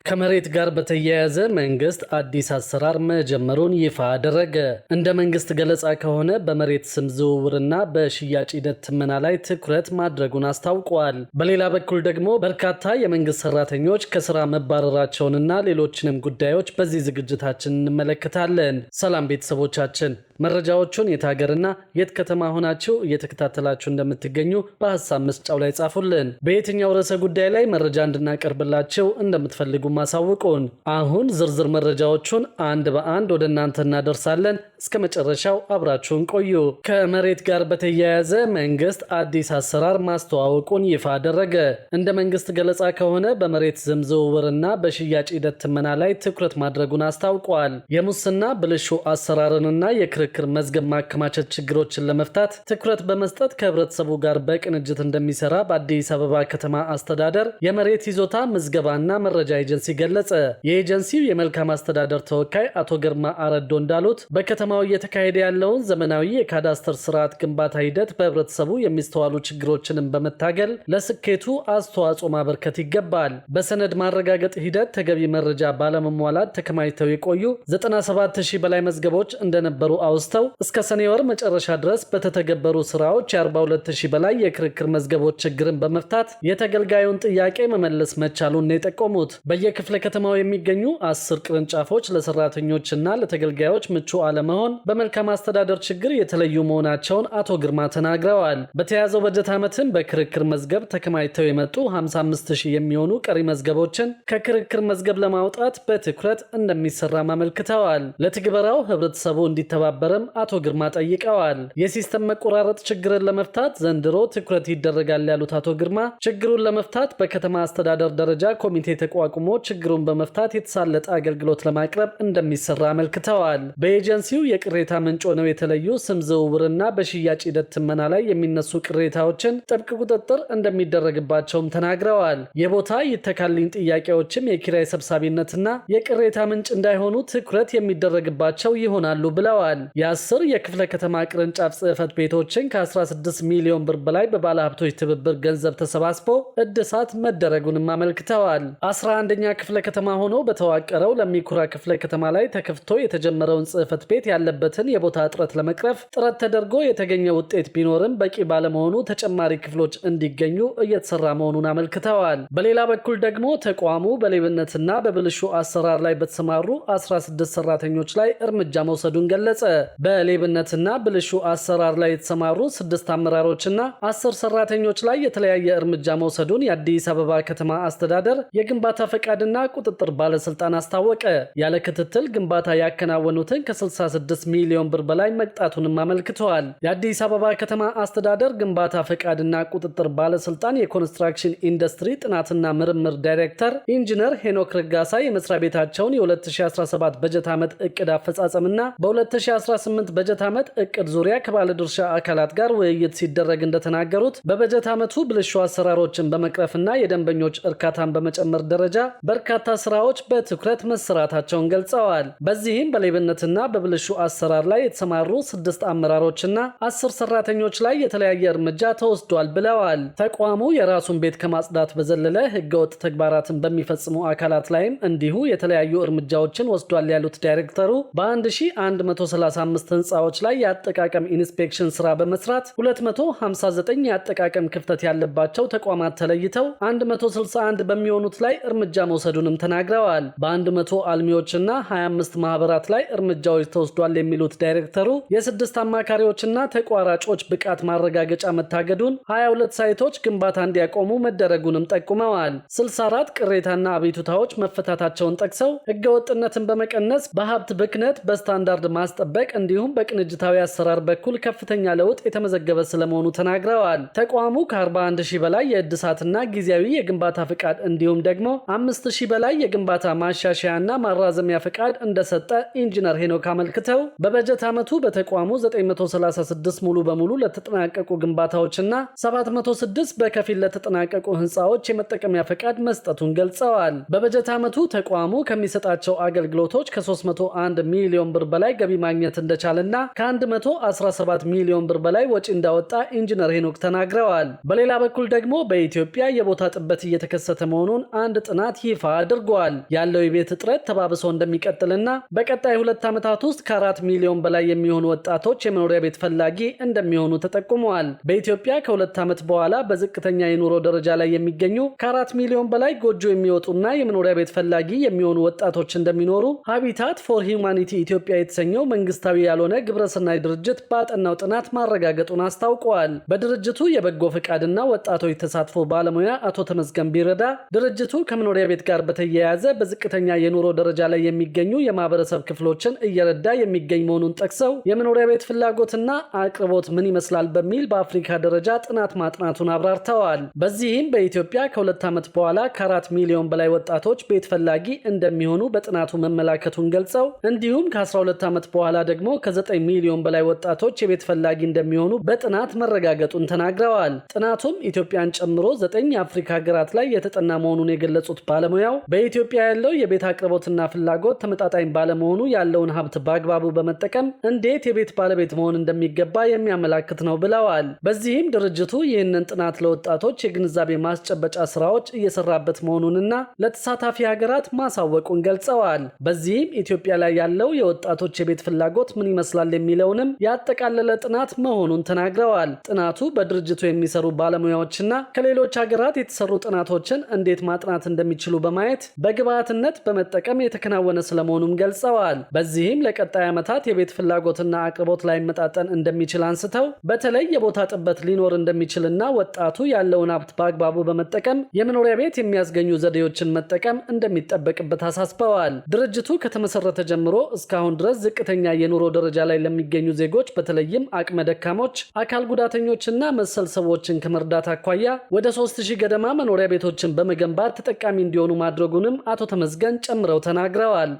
ከመሬት ጋር በተያያዘ መንግስት አዲስ አሰራር መጀመሩን ይፋ አደረገ። እንደ መንግስት ገለጻ ከሆነ በመሬት ስም ዝውውርና በሽያጭ ሂደት ትመና ላይ ትኩረት ማድረጉን አስታውቋል። በሌላ በኩል ደግሞ በርካታ የመንግስት ሰራተኞች ከስራ መባረራቸውንና ሌሎችንም ጉዳዮች በዚህ ዝግጅታችን እንመለከታለን። ሰላም ቤተሰቦቻችን፣ መረጃዎቹን የት ሀገርና የት ከተማ ሆናችሁ እየተከታተላችሁ እንደምትገኙ በሀሳብ መስጫው ላይ ጻፉልን። በየትኛው ርዕሰ ጉዳይ ላይ መረጃ እንድናቀርብላችሁ እንደምትፈልጉ ማሳውቁን። አሁን ዝርዝር መረጃዎቹን አንድ በአንድ ወደ እናንተ እናደርሳለን። እስከ መጨረሻው አብራችሁን ቆዩ። ከመሬት ጋር በተያያዘ መንግስት አዲስ አሰራር ማስተዋወቁን ይፋ አደረገ። እንደ መንግስት ገለጻ ከሆነ በመሬት ስም ዝውውርና በሽያጭ ሂደት ትመና ላይ ትኩረት ማድረጉን አስታውቋል። የሙስና ብልሹ አሰራርንና የክርክር መዝገብ ማከማቸት ችግሮችን ለመፍታት ትኩረት በመስጠት ከህብረተሰቡ ጋር በቅንጅት እንደሚሰራ በአዲስ አበባ ከተማ አስተዳደር የመሬት ይዞታ ምዝገባና መረጃ ኤጀንሲ ገለጸ። የኤጀንሲው የመልካም አስተዳደር ተወካይ አቶ ግርማ አረዶ እንዳሉት በከተማው እየተካሄደ ያለውን ዘመናዊ የካዳስተር ስርዓት ግንባታ ሂደት በህብረተሰቡ የሚስተዋሉ ችግሮችንም በመታገል ለስኬቱ አስተዋጽኦ ማበርከት ይገባል። በሰነድ ማረጋገጥ ሂደት ተገቢ መረጃ ባለመሟላት ተከማችተው የቆዩ 97000 በላይ መዝገቦች እንደነበሩ አውስተው እስከ ሰኔ ወር መጨረሻ ድረስ በተተገበሩ ስራዎች የ42000 በላይ የክርክር መዝገቦች ችግርን በመፍታት የተገልጋዩን ጥያቄ መመለስ መቻሉን የጠቆሙት በየክፍለ ከተማው የሚገኙ 10 ቅርንጫፎች ለሰራተኞችና ለተገልጋዮች ምቹ አለመሆን በመልካም አስተዳደር ችግር የተለዩ መሆናቸውን አቶ ግርማ ተናግረዋል። በተያዘው በጀት ዓመትም በክርክር መዝገብ ተከማችተው የመጡ 55000 የሚሆኑ ቀሪ መዝገቦችን ከክርክር መዝገብ ለማውጣት በትኩረት እንደሚሰራም አመልክተዋል። ለትግበራው ህብረተሰቡ እንዲተባበርም አቶ ግርማ ጠይቀዋል። የሲስተም መቆራረጥ ችግርን ለመፍታት ዘንድሮ ትኩረት ይደረጋል ያሉት አቶ ግርማ ችግሩን ለመፍታት በከተማ አስተዳደር ደረጃ ኮሚቴ ተቋቁሞ ችግሩን በመፍታት የተሳለጠ አገልግሎት ለማቅረብ እንደሚሰራ አመልክተዋል። በኤጀንሲው የቅሬታ ምንጭ ሆነው የተለዩ ስም ዝውውርና በሽያጭ ሂደት ትመና ላይ የሚነሱ ቅሬታዎችን ጥብቅ ቁጥጥር እንደሚደረግባቸውም ተናግረዋል። የቦታ ይተካልኝ ጥያቄዎችም የኪራይ ሰብሳቢነትና የቅሬታ ምንጭ እንዳይሆኑ ትኩረት የሚደረግባቸው ይሆናሉ ብለዋል። የ10 የክፍለ ከተማ ቅርንጫፍ ጽህፈት ቤቶችን ከ16 ሚሊዮን ብር በላይ በባለሀብቶች ትብብር ገንዘብ ተሰባስቦ እድሳት መደረጉንም አመልክተዋል። 11ኛ ክፍለ ከተማ ሆኖ በተዋቀረው ለሚኩራ ክፍለ ከተማ ላይ ተከፍቶ የተጀመረውን ጽህፈት ቤት ያለበትን የቦታ እጥረት ለመቅረፍ ጥረት ተደርጎ የተገኘ ውጤት ቢኖርም በቂ ባለመሆኑ ተጨማሪ ክፍሎች እንዲገኙ እየተሰራ መሆኑን አመልክተዋል። በሌላ በኩል ደግሞ ተቋሙ በሌብነትና በብልሹ አሰራር ላይ በተሰማሩ 16 ሰራተኞች ላይ እርምጃ መውሰዱን ገለጸ። በሌብነትና ብልሹ አሰራር ላይ የተሰማሩ 6 አመራሮችና 10 ሰራተኞች ላይ የተለያየ እርምጃ መውሰዱን የአዲስ አበባ ከተማ አስተዳደር የግንባታ ፈቃድና ቁጥጥር ባለስልጣን አስታወቀ። ያለ ክትትል ግንባታ ያከናወኑትን ከ66 ሚሊዮን ብር በላይ መቅጣቱንም አመልክተዋል። የአዲስ አበባ ከተማ አስተዳደር ግንባታ ፈቃድና ቁጥጥር ባለስልጣን የኮንስትራክሽን ኢንዱስትሪ ጥናትና ምርምር ዳይሬክተር ኢንጂነር ሄኖክ ረጋሳ የመስሪያ ቤታቸውን የ2017 በጀት ዓመት እቅድ አፈጻጸምና በ2018 በጀት ዓመት እቅድ ዙሪያ ከባለድርሻ አካላት ጋር ውይይት ሲደረግ እንደተናገሩት በበጀት ዓመቱ ብልሹ አሰራሮችን በመቅረፍና የደንበኞች እርካታን በመጨመር ደረጃ በርካታ ስራዎች በትኩረት መሰራታቸውን ገልጸዋል። በዚህም በሌብነትና በብልሹ አሰራር ላይ የተሰማሩ 6 አመራሮችና 10 ሰራተኞች ላይ የተለያየ እርምጃ ተወስዷል ብለዋል። ተቋሙ የራሱን ቤት ከማጽዳት በዘለለ ህገወጥ ተግባራትን በሚፈጽሙ አካላት ላይም እንዲሁ የተለያዩ እርምጃዎችን ወስዷል ያሉት ዳይሬክተሩ በ1135 ህንፃዎች ላይ የአጠቃቀም ኢንስፔክሽን ስራ በመስራት 259 የአጠቃቀም ክፍተት ያለባቸው ተቋማት ተለይተው 161 በሚሆኑት ላይ እርምጃ መውሰዱንም ተናግረዋል። በ100 አልሚዎችና 25 ማህበራት ላይ እርምጃዎች ተወስዷል የሚሉት ዳይሬክተሩ የ6 አማካሪዎችና ተቋራጮች ብቃት ማረጋገጫ መታገዱን፣ 22 ሳይቶች ግንባታ እንዲያቆሙ መደረጉንም ጠቁመዋል። 64 ቅሬታና አቤቱታዎች መፈታታቸውን ጠቅሰው ህገወጥነትን በመቀነስ በሀብት ብክነት በስታንዳርድ ማስጠበቅ እንዲሁም በቅንጅታዊ አሰራር በኩል ከፍተኛ ለውጥ የተመዘገበ ስለመሆኑ ተናግረዋል። ተቋሙ ከ41000 በላይ የእድሳትና ጊዜያዊ የግንባታ ፍቃድ እንዲሁም ደግሞ 5000 በላይ የግንባታ ማሻሻያና ማራዘሚያ ፍቃድ እንደሰጠ ኢንጂነር ሄኖክ አመልክተው ጠቅሰው በበጀት ዓመቱ በተቋሙ 936 ሙሉ በሙሉ ለተጠናቀቁ ግንባታዎችና 706 በከፊል ለተጠናቀቁ ህንፃዎች የመጠቀሚያ ፈቃድ መስጠቱን ገልጸዋል። በበጀት ዓመቱ ተቋሙ ከሚሰጣቸው አገልግሎቶች ከ301 ሚሊዮን ብር በላይ ገቢ ማግኘት እንደቻለና ከ117 ሚሊዮን ብር በላይ ወጪ እንዳወጣ ኢንጂነር ሄኖክ ተናግረዋል። በሌላ በኩል ደግሞ በኢትዮጵያ የቦታ ጥበት እየተከሰተ መሆኑን አንድ ጥናት ይፋ አድርጓል። ያለው የቤት እጥረት ተባብሶ እንደሚቀጥልና በቀጣይ 2 ዓመታት ውስጥ ከ4 ሚሊዮን በላይ የሚሆኑ ወጣቶች የመኖሪያ ቤት ፈላጊ እንደሚሆኑ ተጠቁመዋል። በኢትዮጵያ ከ2 ዓመት በኋላ በዝቅተኛ የኑሮ ደረጃ ላይ የሚገኙ ከ4 ሚሊዮን በላይ ጎጆ የሚወጡና የመኖሪያ ቤት ፈላጊ የሚሆኑ ወጣቶች እንደሚኖሩ ሃቢታት ፎር ሂውማኒቲ ኢትዮጵያ የተሰኘው መንግስታዊ ያልሆነ ግብረሰናይ ድርጅት ባጠናው ጥናት ማረጋገጡን አስታውቀዋል። በድርጅቱ የበጎ ፈቃድና ወጣቶች ተሳትፎ ባለሙያ አቶ ተመስገን ቢረዳ ድርጅቱ ከመኖሪያ ቤት ጋር በተያያዘ በዝቅተኛ የኑሮ ደረጃ ላይ የሚገኙ የማህበረሰብ ክፍሎችን እየረዳ የሚገኝ መሆኑን ጠቅሰው የመኖሪያ ቤት ፍላጎትና አቅርቦት ምን ይመስላል በሚል በአፍሪካ ደረጃ ጥናት ማጥናቱን አብራርተዋል። በዚህም በኢትዮጵያ ከ2 ዓመት በኋላ ከ4 ሚሊዮን በላይ ወጣቶች ቤት ፈላጊ እንደሚሆኑ በጥናቱ መመላከቱን ገልጸው እንዲሁም ከ12 ዓመት በኋላ ደግሞ ከ9 ሚሊዮን በላይ ወጣቶች የቤት ፈላጊ እንደሚሆኑ በጥናት መረጋገጡን ተናግረዋል። ጥናቱም ኢትዮጵያን ጨምሮ 9 የአፍሪካ ሀገራት ላይ የተጠና መሆኑን የገለጹት ባለሙያው በኢትዮጵያ ያለው የቤት አቅርቦትና ፍላጎት ተመጣጣኝ ባለመሆኑ ያለውን ሀብት በአግባቡ በመጠቀም እንዴት የቤት ባለቤት መሆን እንደሚገባ የሚያመላክት ነው ብለዋል። በዚህም ድርጅቱ ይህንን ጥናት ለወጣቶች የግንዛቤ ማስጨበጫ ስራዎች እየሰራበት መሆኑንና ለተሳታፊ ሀገራት ማሳወቁን ገልጸዋል። በዚህም ኢትዮጵያ ላይ ያለው የወጣቶች የቤት ፍላጎት ምን ይመስላል የሚለውንም ያጠቃለለ ጥናት መሆኑን ተናግረዋል። ጥናቱ በድርጅቱ የሚሰሩ ባለሙያዎችና ከሌሎች ሀገራት የተሰሩ ጥናቶችን እንዴት ማጥናት እንደሚችሉ በማየት በግብዓትነት በመጠቀም የተከናወነ ስለመሆኑም ገልጸዋል። በዚህም ለቀጣይ ዓመታት የቤት ፍላጎትና አቅርቦት ላይ መጣጠን እንደሚችል አንስተው በተለይ የቦታ ጥበት ሊኖር እንደሚችልና ወጣቱ ያለውን ሀብት በአግባቡ በመጠቀም የመኖሪያ ቤት የሚያስገኙ ዘዴዎችን መጠቀም እንደሚጠበቅበት አሳስበዋል። ድርጅቱ ከተመሰረተ ጀምሮ እስካሁን ድረስ ዝቅተኛ የኑሮ ደረጃ ላይ ለሚገኙ ዜጎች በተለይም አቅመ ደካሞች፣ አካል ጉዳተኞችና መሰል ሰዎችን ከመርዳት አኳያ ወደ 3000 ገደማ መኖሪያ ቤቶችን በመገንባት ተጠቃሚ እንዲሆኑ ማድረጉንም አቶ ተመስገን ጨምረው ተናግረዋል።